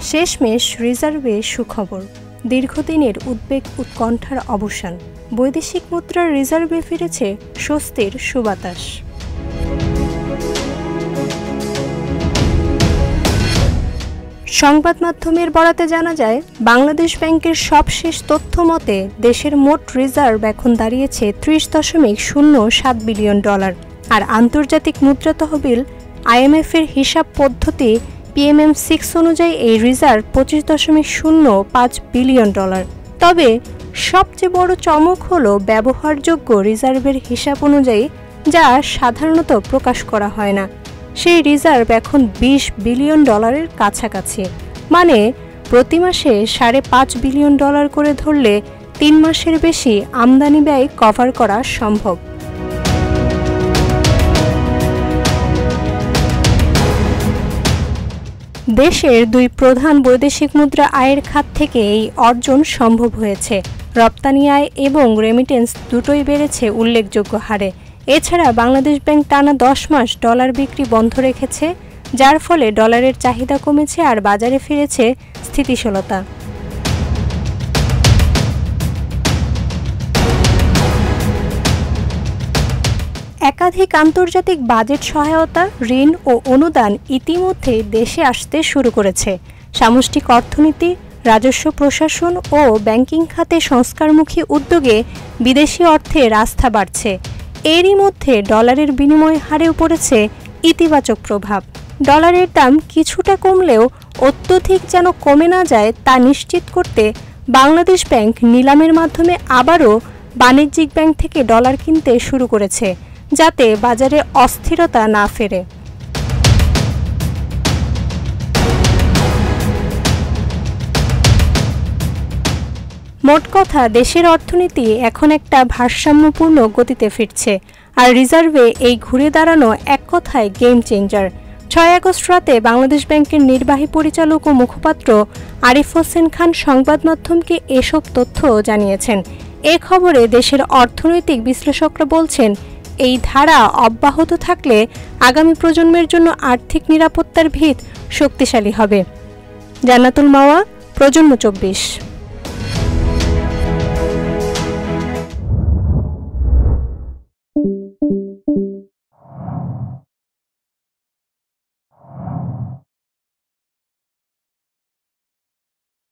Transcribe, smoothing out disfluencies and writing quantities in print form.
শেষমেশ রিজার্ভে সুখবর, দীর্ঘদিনের উদ্বেগ উৎকণ্ঠার অবসান। বৈদেশিক মুদ্রার রিজার্ভে ফিরেছে স্বস্তির সুবাতাস। সংবাদ মাধ্যমের বরাতে জানা যায়, বাংলাদেশ ব্যাংকের সবশেষ তথ্য মতে দেশের মোট রিজার্ভ এখন দাঁড়িয়েছে 30.07 বিলিয়ন ডলার। আর আন্তর্জাতিক মুদ্রা তহবিল IMF-এর হিসাব পদ্ধতি PMM6 অনুযায়ী এই রিজার্ভ 25.05 বিলিয়ন ডলার। তবে সবচেয়ে বড় চমক হলো ব্যবহারযোগ্য রিজার্ভের হিসাব অনুযায়ী, যা সাধারণত প্রকাশ করা হয় না। সেই রিজার্ভ এখন 20 বিলিয়ন ডলারের কাছাকাছি। মানে প্রতি মাসে 5.5 বিলিয়ন ডলার করে ধরলে 3 মাসের বেশি আমদানি ব্যয় কভার করা সম্ভব। দেশের দুই প্রধান বৈদেশিক মুদ্রা আয়ের খাত থেকে এই অর্জন সম্ভব হয়েছে। রপ্তানি আয় এবং রেমিটেন্স দুটোই বেড়েছে উল্লেখযোগ্য হারে। এছাড়া বাংলাদেশ ব্যাংক টানা 10 মাস ডলার বিক্রি বন্ধ রেখেছে, যার ফলে ডলারের চাহিদা কমেছে আর বাজারে ফিরেছে স্থিতিশীলতা। একাধিক আন্তর্জাতিক বাজেট সহায়তা, ঋণ ও অনুদান ইতিমধ্যে দেশে আসতে শুরু করেছে। সামষ্টিক অর্থনীতি, রাজস্ব প্রশাসন ও ব্যাংকিং খাতে সংস্কারমুখী উদ্যোগে বিদেশি অর্থের আস্থা বাড়ছে। এরই মধ্যে ডলারের বিনিময় হারেও পড়েছে ইতিবাচক প্রভাব। ডলারের দাম কিছুটা কমলেও অত্যধিক যেন কমে না যায় তা নিশ্চিত করতে বাংলাদেশ ব্যাংক নিলামের মাধ্যমে আবারও বাণিজ্যিক ব্যাংক থেকে ডলার কিনতে শুরু করেছে, যাতে বাজারে অস্থিরতা না ফেরে। মোট কথা, দেশের অর্থনীতি এখন একটা ভারসাম্যপূর্ণ গতিতে ফিরছে, আর রিজার্ভে এই ঘুরে দাঁড়ানো এক কথায় গেম চেঞ্জার। 6 আগস্ট রাতে বাংলাদেশ ব্যাংকের নির্বাহী পরিচালক ও মুখপাত্র আরিফ হোসেন খান সংবাদ মাধ্যমকে এসব তথ্য জানিয়েছেন। এ খবরে দেশের অর্থনৈতিক বিশ্লেষকরা বলছেন, এই ধারা অব্যাহত থাকলে আগামী প্রজন্মের জন্য আর্থিক নিরাপত্তার ভিত শক্তিশালী হবে। জান্নাতুল মাওয়া, প্রজন্ম 24।